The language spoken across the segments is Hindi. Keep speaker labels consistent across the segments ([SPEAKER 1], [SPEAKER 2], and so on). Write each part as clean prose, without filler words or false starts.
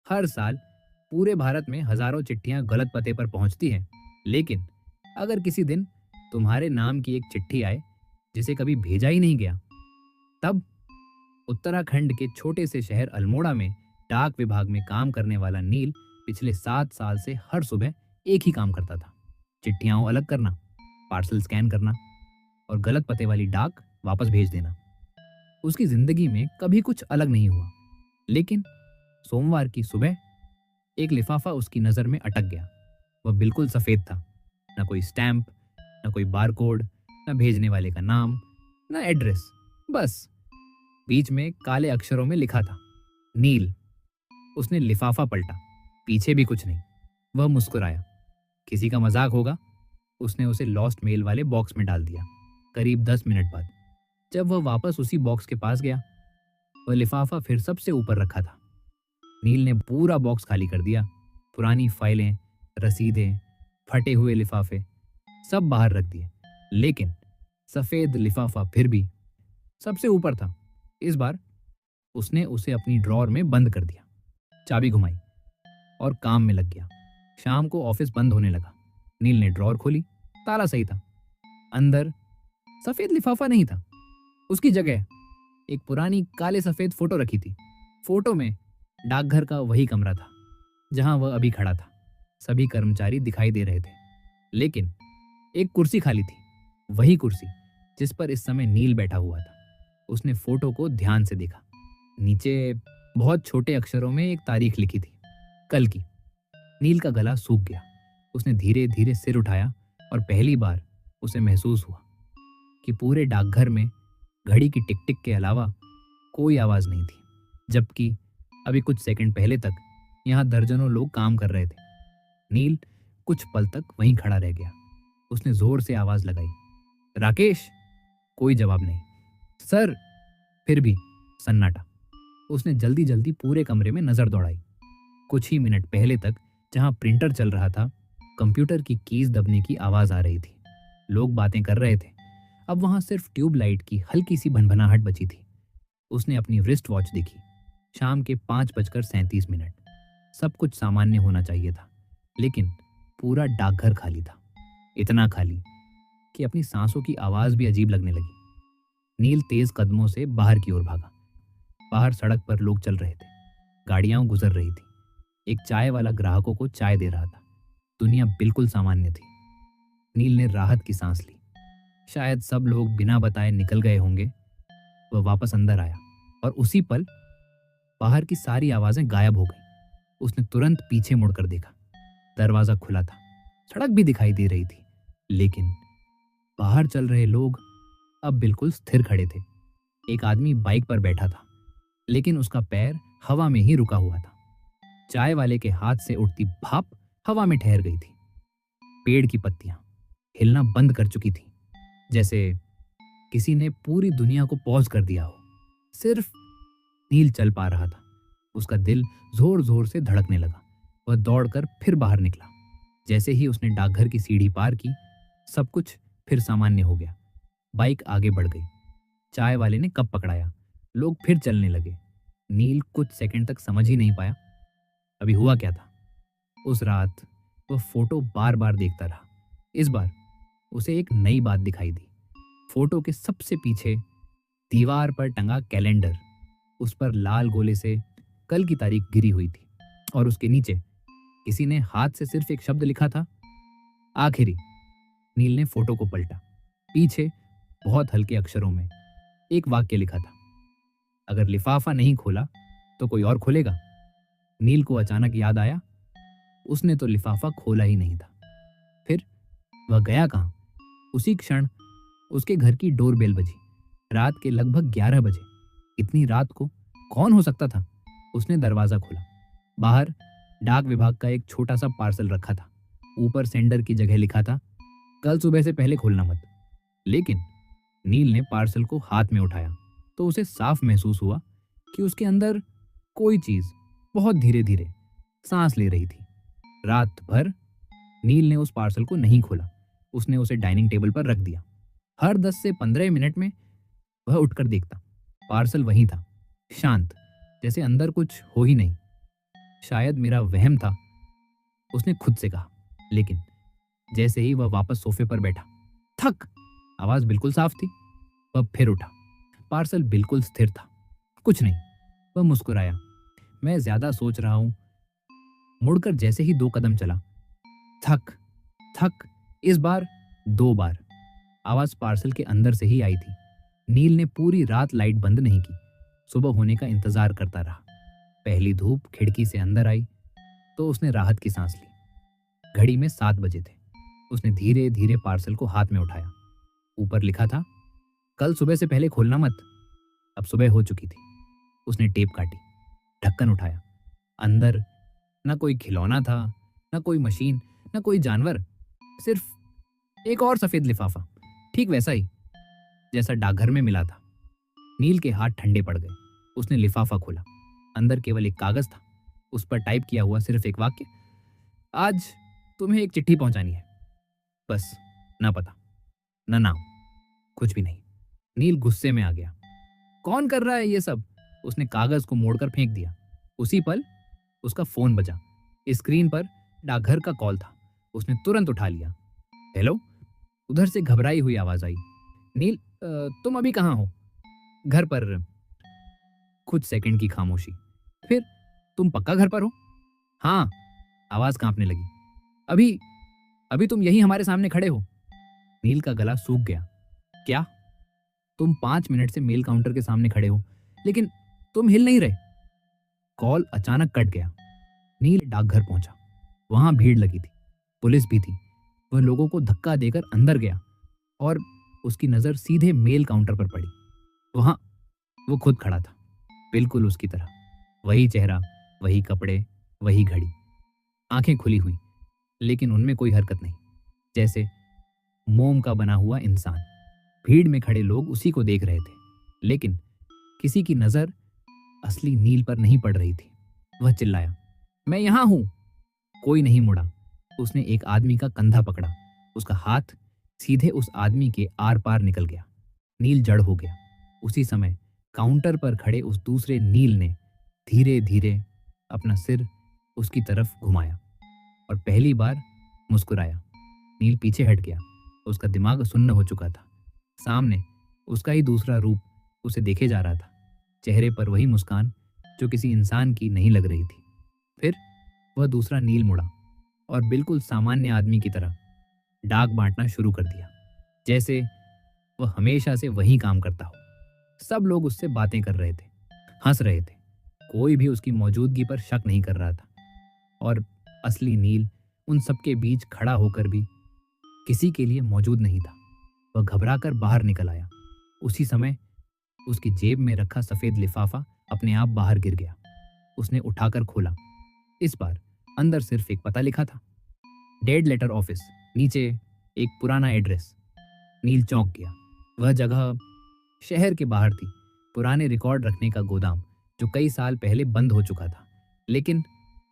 [SPEAKER 1] हर साल पूरे भारत में हजारों चिट्ठियां गलत पते पर पहुंचती हैं, लेकिन अगर किसी दिन तुम्हारे नाम की एक चिट्ठी आए जिसे कभी भेजा ही नहीं गया, तब उत्तराखंड के छोटे से शहर अल्मोड़ा में डाक विभाग में काम करने वाला नील पिछले 7 साल से हर सुबह एक ही काम करता था। चिट्ठियां अलग करना, पार्सल स्कैन करना और गलत पते वाली डाक वापस भेज देना। उसकी जिंदगी में कभी कुछ अलग नहीं हुआ, लेकिन सोमवार की सुबह एक लिफाफा उसकी नजर में अटक गया। वह बिल्कुल सफेद था, ना कोई स्टैंप, ना कोई बारकोड, ना भेजने वाले का नाम, ना एड्रेस। बस बीच में काले अक्षरों में लिखा था, नील। उसने लिफाफा पलटा, पीछे भी कुछ नहीं। वह मुस्कुराया, किसी का मजाक होगा। उसने उसे लॉस्ट मेल वाले बॉक्स में डाल दिया। करीब 10 मिनट बाद जब वह वापस उसी बॉक्स के पास गया, वह लिफाफा फिर सबसे ऊपर रखा था। नील ने पूरा बॉक्स खाली कर दिया। पुरानी फाइलें, रसीदें, फटे हुए लिफाफे सब बाहर रख दिए, लेकिन सफेद लिफाफा फिर भी सबसे ऊपर था। इस बार उसने उसे अपनी ड्रॉर में बंद कर दिया, चाबी घुमाई और काम में लग गया। शाम को ऑफिस बंद होने लगा। नील ने ड्रॉर खोली, ताला सही था। अंदर सफेद लिफाफा नहीं था। उसकी जगह एक पुरानी काले सफेद फोटो रखी थी। फोटो में डाकघर का वही कमरा था जहां वह अभी खड़ा था। सभी कर्मचारी दिखाई दे रहे थे, लेकिन एक कुर्सी खाली थी, वही कुर्सी जिस पर इस समय नील बैठा हुआ था। उसने फोटो को ध्यान से देखा। नीचे बहुत छोटे अक्षरों में एक तारीख लिखी थी, कल की। नील का गला सूख गया। उसने धीरे धीरे सिर उठाया और पहली बार उसे महसूस हुआ कि पूरे डाकघर में घड़ी की टिक टिक के अलावा कोई आवाज नहीं थी, जबकि अभी कुछ सेकंड पहले तक यहाँ दर्जनों लोग काम कर रहे थे। नील कुछ पल तक वहीं खड़ा रह गया। उसने जोर से आवाज लगाई, राकेश। कोई जवाब नहीं। सर। फिर भी सन्नाटा। उसने जल्दी जल्दी पूरे कमरे में नजर दौड़ाई। कुछ ही मिनट पहले तक जहां प्रिंटर चल रहा था, कंप्यूटर की कीज दबने की आवाज आ रही थी। लोग बातें कर रहे थे। अब वहां सिर्फ ट्यूबलाइट की हल्की सी भनभनाहट बची थी। उसने अपनी रिस्ट वॉच देखी। शाम के 5:37। सब कुछ सामान्य होना चाहिए था, लेकिन पूरा डाकघर खाली था। इतना खाली कि अपनी सांसों की आवाज भी अजीब लगने लगी। नील तेज कदमों से बाहर की ओर भागा। बाहर सड़क पर लोग चल रहे थे, गाड़ियां गुजर रही थी। एक चाय वाला ग्राहकों को चाय दे रहा था। दुनिया बिल्कुल सामान्य थी। नील ने राहत की सांस ली। शायद सब लोग बिना बताए निकल गए होंगे। वह वापस अंदर आया और उसी पल बाहर की सारी आवाजें गायब हो गई। उसने तुरंत पीछे मुड़कर देखा। दरवाजा खुला था, सड़क भी दिखाई दे रही थी, लेकिन बाहर चल रहे लोग अब बिल्कुल स्थिर खड़े थे। एक आदमी बाइक पर बैठा था, लेकिन उसका पैर हवा में ही रुका हुआ था। चाय वाले के हाथ से उठती भाप हवा में ठहर गई थी। पेड़ की पत्तियां हिलना बंद कर चुकी थी, जैसे किसी ने पूरी दुनिया को पॉज कर दिया हो। सिर्फ नील चल पा रहा था। उसका दिल जोर जोर से धड़कने लगा। वह दौड़कर फिर बाहर निकला। जैसे ही उसने डाकघर की सीढ़ी पार की, सब कुछ फिर सामान्य हो गया। बाइक आगे बढ़ गई। चाय वाले ने कप पकड़ाया। लोग फिर चलने लगे। नील कुछ सेकंड तक समझ ही नहीं पाया अभी हुआ क्या था। उस रात वह फोटो बार बार देखता रहा। इस बार उसे एक नई बात दिखाई दी। फोटो के सबसे पीछे दीवार पर टंगा कैलेंडर। उस पर लाल गोले से कल की तारीख गिरी हुई थी और उसके नीचे किसी ने हाथ से सिर्फ एक शब्द लिखा था, आखिरी। नील ने फोटो को पलटा। पीछे बहुत हल्के अक्षरों में एक वाक्य लिखा था, अगर लिफाफा नहीं खोला तो कोई और खोलेगा। नील को अचानक याद आया, उसने तो लिफाफा खोला ही नहीं था। फिर वह गया कहां? उसी क्षण उसके घर की डोरबेल बजी। रात के लगभग 11 बजे। इतनी रात को कौन हो सकता था? उसने दरवाजा खोला। बाहर डाक विभाग का एक छोटा सा पार्सल रखा था। ऊपर सेंडर की जगह लिखा था, कल सुबह से पहले खोलना मत। लेकिन नील ने पार्सल को हाथ में उठाया तो उसे साफ महसूस हुआ कि उसके अंदर कोई चीज बहुत धीरे धीरे सांस ले रही थी। रात भर नील ने उस पार्सल को नहीं खोला। उसने उसे डाइनिंग टेबल पर रख दिया। हर 10 से 15 मिनट में वह उठकर देखता। पार्सल वहीं था, शांत, जैसे अंदर कुछ हो ही नहीं। शायद मेरा वहम था, उसने खुद से कहा। लेकिन जैसे ही वह वापस सोफे पर बैठा, थक, आवाज बिल्कुल साफ थी। वह फिर उठा। पार्सल बिल्कुल स्थिर था। कुछ नहीं। वह मुस्कुराया। मैं ज्यादा सोच रहा हूं। मुड़कर जैसे ही 2 कदम चला, थक, थक, इस बार 2 बार। आवाज पार्सल के अंदर से ही आई थी। नील ने पूरी रात लाइट बंद नहीं की। सुबह होने का इंतजार करता रहा। पहली धूप खिड़की से अंदर आई तो उसने राहत की सांस ली। घड़ी में 7 बजे थे। उसने धीरे धीरे पार्सल को हाथ में उठाया। ऊपर लिखा था, कल सुबह से पहले खोलना मत। अब सुबह हो चुकी थी। उसने टेप काटी, ढक्कन उठाया। अंदर न कोई खिलौना था, न कोई मशीन, न कोई जानवर, सिर्फ एक और सफेद लिफाफा, ठीक वैसा ही जैसा डाकघर में मिला था। नील के हाथ ठंडे पड़ गए। उसने लिफाफा खोला। अंदर केवल एक कागज था। उस पर टाइप किया हुआ सिर्फ एक वाक्य, आज तुम्हें एक चिट्ठी पहुंचानी है। बस, ना पता, ना नाम, कुछ भी नहीं। नील गुस्से में आ गया। कौन कर रहा है ये सब? उसने कागज को मोड़कर फेंक दिया। उसी पल उसका फोन बजा। स्क्रीन पर डाकघर का कॉल था। उसने तुरंत उठा लिया। हेलो? उधर से घबराई हुई आवाज आई। नील, तुम अभी कहाँ हो? घर पर। कुछ सेकंड की खामोशी। फिर, तुम पक्का घर पर हो? हाँ। आवाज कांपने लगी। अभी अभी तुम यही हमारे सामने खड़े हो। नील का गला सूख गया। क्या? तुम 5 मिनट से मेल काउंटर के सामने खड़े हो, लेकिन तुम हिल नहीं रहे। कॉल अचानक कट गया। नील डाकघर पहुंचा। वहां भीड़ लगी थी। पुलिस भी थी। वह लोगों को धक्का देकर अंदर गया और उसकी नजर सीधे मेल काउंटर पर पड़ी। वहां वो खुद खड़ा था, बिल्कुल उसकी तरह। वही चेहरा, वही कपड़े, वही घड़ी। आंखें खुली हुई, लेकिन उनमें कोई हरकत नहीं, जैसे मोम का बना हुआ इंसान। भीड़ में खड़े लोग उसी को देख रहे थे, लेकिन किसी की नजर असली नील पर नहीं पड़ रही थी। वह चिल्लाया, मैं यहां हूं। कोई नहीं मुड़ा। उसने एक आदमी का कंधा पकड़ा। उसका हाथ सीधे उस आदमी के आर पार निकल गया। नील जड़ हो गया। उसी समय काउंटर पर खड़े उस दूसरे नील ने धीरे धीरे अपना सिर उसकी तरफ घुमाया और पहली बार मुस्कुराया। नील पीछे हट गया। उसका दिमाग सुन्न हो चुका था। सामने उसका ही दूसरा रूप उसे देखे जा रहा था। चेहरे पर वही मुस्कान जो किसी इंसान की नहीं लग रही थी। फिर वह दूसरा नील मुड़ा और बिल्कुल सामान्य आदमी की तरह डाक बांटना शुरू कर दिया, जैसे वह हमेशा से वही काम करता हो। सब लोग उससे बातें कर रहे थे, हंस रहे थे। कोई भी उसकी मौजूदगी पर शक नहीं कर रहा था। और असली नील उन सबके बीच खड़ा होकर भी किसी के लिए मौजूद नहीं था। वह घबराकर बाहर निकल आया। उसी समय उसकी जेब में रखा सफेद लिफाफा अपने आप बाहर गिर गया। उसने उठाकर खोला। इस बार अंदर सिर्फ एक पता लिखा था, डेड लेटर ऑफिस। नीचे एक पुराना एड्रेस। नील चौंक गया। वह जगह शहर के बाहर थी, पुराने रिकॉर्ड रखने का गोदाम जो कई साल पहले बंद हो चुका था। लेकिन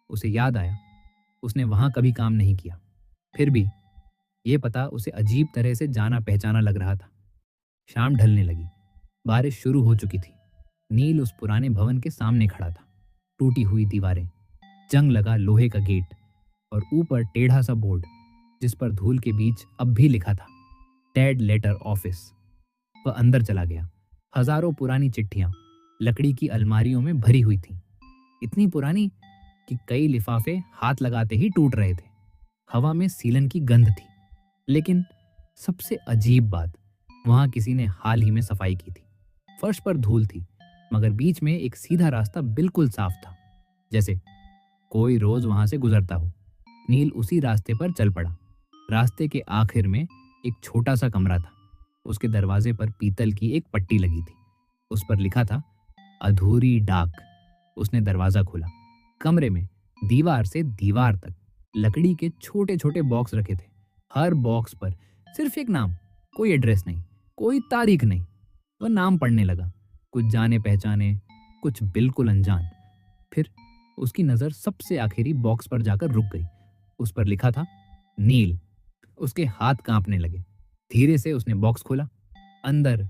[SPEAKER 1] उसे याद आया, उसने वहां कभी काम नहीं किया। फिर भी यह पता उसे अजीब तरह से जाना पहचाना लग रहा था। शाम ढलने लगी। बारिश शुरू हो चुकी थी। नील उस पुराने भवन के सामने खड़ा था। टूटी हुई दीवारें, जंग लगा लोहे का गेट और ऊपर टेढ़ा सा बोर्ड जिस पर धूल के बीच अब भी लिखा था, डेड लेटर ऑफिस। वह अंदर चला गया। हजारों पुरानी चिट्ठियां लकड़ी की अलमारियों में भरी हुई थीं। इतनी पुरानी कि कई लिफाफे हाथ लगाते ही टूट रहे थे। हवा में सीलन की गंध थी। लेकिन सबसे अजीब बात, वहां किसी ने हाल ही में सफाई की थी। फर्श पर धूल थी, मगर बीच में एक सीधा रास्ता बिल्कुल साफ था, जैसे कोई रोज वहां से गुजरता हो। नील उसी रास्ते पर चल पड़ा। रास्ते के आखिर में एक छोटा सा कमरा था। उसके दरवाजे पर पीतल की एक पट्टी लगी थी। उस पर लिखा था, अधूरी डाक। उसने दरवाजा खोला। कमरे में दीवार से दीवार तक लकड़ी के छोटे छोटे बॉक्स रखे थे। हर बॉक्स पर सिर्फ एक नाम, कोई एड्रेस नहीं, कोई तारीख नहीं। वह नाम पढ़ने लगा, कुछ जाने पहचाने, कुछ बिल्कुल अनजान। फिर उसकी नजर सबसे आखिरी बॉक्स पर जाकर रुक गई। उस पर लिखा था, नील। उसके हाथ कांपने लगे। धीरे से उसने बॉक्स खोला। अंदर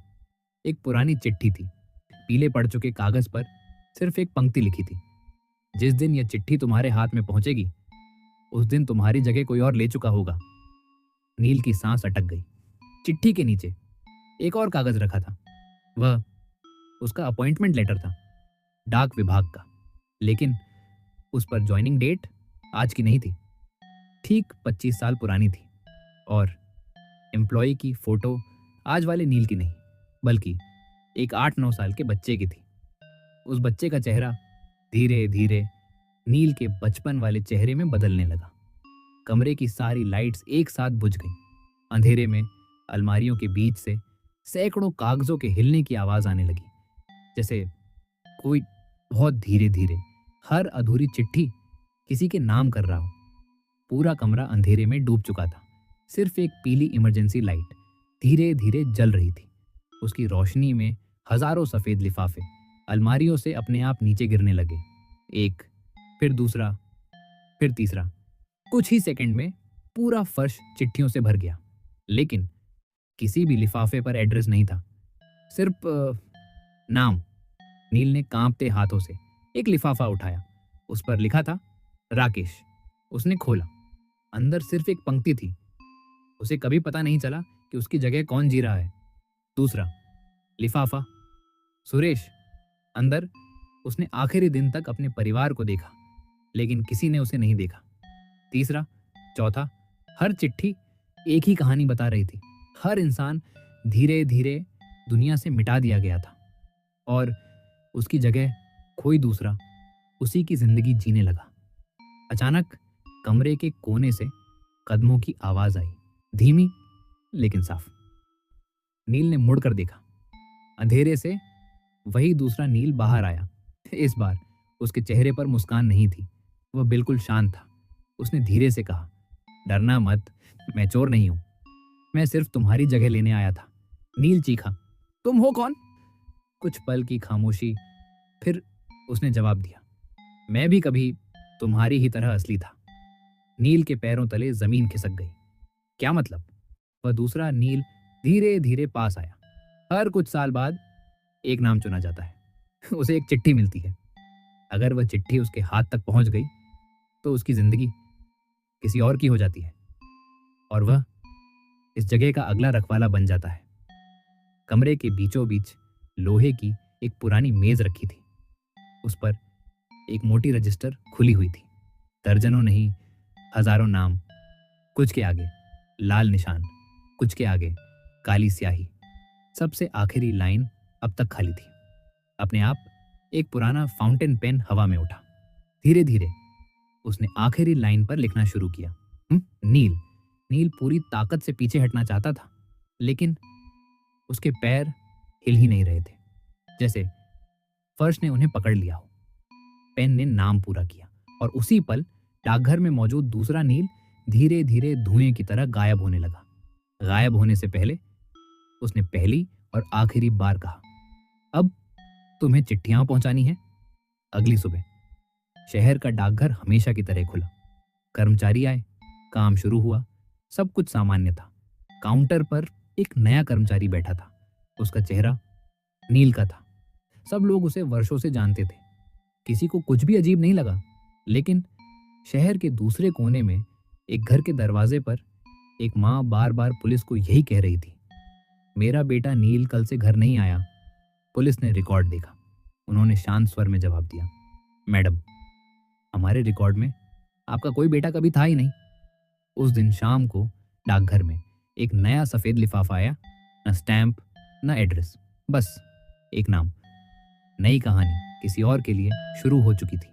[SPEAKER 1] एक पुरानी चिट्ठी थी। पीले पड़ चुके कागज पर सिर्फ एक पंक्ति लिखी थी, जिस दिन यह चिट्ठी तुम्हारे हाथ में पहुंचेगी, उस दिन तुम्हारी जगह कोई और ले चुका होगा। नील की सांस अटक गई। चिट्ठी के नीचे एक और कागज रखा था। वह उसका अपॉइंटमेंट लेटर था, डाक विभाग का। लेकिन उस पर ज्वाइनिंग डेट आज की नहीं थी, ठीक 25 साल पुरानी थी। और एम्प्लॉय की फोटो आज वाले नील की नहीं, बल्कि एक 8-9 साल के बच्चे की थी। उस बच्चे का चेहरा धीरे धीरे नील के बचपन वाले चेहरे में बदलने लगा। कमरे की सारी लाइट्स एक साथ बुझ गईं। अंधेरे में अलमारियों के बीच से सैकड़ों कागजों के हिलने की आवाज आने लगी, जैसे कोई बहुत धीरे धीरे हर अधूरी चिट्ठी किसी के नाम कर रहा हो। पूरा कमरा अंधेरे में डूब चुका था। सिर्फ एक पीली इमरजेंसी लाइट धीरे धीरे जल रही थी। उसकी रोशनी में हजारों सफेद लिफाफे अलमारियों से अपने आप नीचे गिरने लगे। एक, फिर दूसरा, फिर तीसरा। कुछ ही सेकंड में पूरा फर्श चिट्ठियों से भर गया। लेकिन किसी भी लिफाफे पर एड्रेस नहीं था, सिर्फ नाम। नील ने कांपते हाथों से एक लिफाफा उठाया। उस पर लिखा था राकेश। उसने खोला। अंदर सिर्फ एक पंक्ति थी, उसे कभी पता नहीं चला कि उसकी जगह कौन जी रहा है। दूसरा लिफाफा, सुरेश। अंदर उसने आखिरी दिन तक अपने परिवार को देखा, लेकिन किसी ने उसे नहीं देखा। तीसरा, चौथा। हर चिट्ठी एक ही कहानी बता रही थी। हर इंसान धीरे धीरे दुनिया से मिटा दिया गया था और उसकी जगह कोई दूसरा उसी की जिंदगी जीने लगा। अचानक कमरे के कोने से कदमों की आवाज आई, धीमी लेकिन साफ। नील ने मुड़कर देखा। अंधेरे से वही दूसरा नील बाहर आया। इस बार उसके चेहरे पर मुस्कान नहीं थी, वह बिल्कुल शांत था। उसने धीरे से कहा, डरना मत, मैं चोर नहीं हूं, मैं सिर्फ तुम्हारी जगह लेने आया था। नील चीखा, तुम हो कौन? कुछ पल की खामोशी, फिर उसने जवाब दिया, मैं भी कभी तुम्हारी ही तरह असली था। नील के पैरों तले जमीन खिसक गई। क्या मतलब? वह दूसरा नील धीरे धीरे पास आया। हर कुछ साल बाद एक नाम चुना जाता है, उसे एक चिट्ठी मिलती है। अगर वह चिट्ठी उसके हाथ तक पहुंच गई तो उसकी जिंदगी किसी और की हो जाती है और वह इस जगह का अगला रखवाला बन जाता है। कमरे के बीचों बीच लोहे की एक पुरानी मेज रखी थी। उस पर एक मोटी रजिस्टर खुली हुई थी। दर्जनों नहीं, हजारों नाम। कुछ के आगे लाल निशान, कुछ के आगे काली स्याही। सबसे आखिरी लाइन अब तक खाली थी। अपने आप एक पुराना फाउंटेन पेन हवा में उठा। धीरे धीरे उसने आखिरी लाइन पर लिखना शुरू किया, नील। नील पूरी ताकत से पीछे हटना चाहता था, लेकिन उसके पैर हिल ही नहीं रहे थे, जैसे फर्श ने उन्हें पकड़ लिया हो। पेन ने नाम पूरा किया और उसी पल डाकघर में मौजूद दूसरा नील धीरे धीरे धुएं की तरह गायब होने लगा। गायब होने से पहले उसने पहली और आखिरी बार कहा, अब तुम्हें चिट्ठियां पहुंचानी है। अगली सुबह शहर का डाकघर हमेशा की तरह खुला। कर्मचारी आए, काम शुरू हुआ। सब कुछ सामान्य था। काउंटर पर एक नया कर्मचारी बैठा था। उसका चेहरा नील का था। सब लोग उसे वर्षों से जानते थे। किसी को कुछ भी अजीब नहीं लगा। लेकिन शहर के दूसरे कोने में एक घर के दरवाजे पर एक माँ बार बार पुलिस को यही कह रही थी, मेरा बेटा नील कल से घर नहीं आया। पुलिस ने रिकॉर्ड देखा। उन्होंने शांत स्वर में जवाब दिया, मैडम, हमारे रिकॉर्ड में आपका कोई बेटा कभी था ही नहीं। उस दिन शाम को डाकघर में एक नया सफेद लिफाफा आया। न स्टैंप, न एड्रेस, बस एक नाम। नई कहानी किसी और के लिए शुरू हो चुकी थी।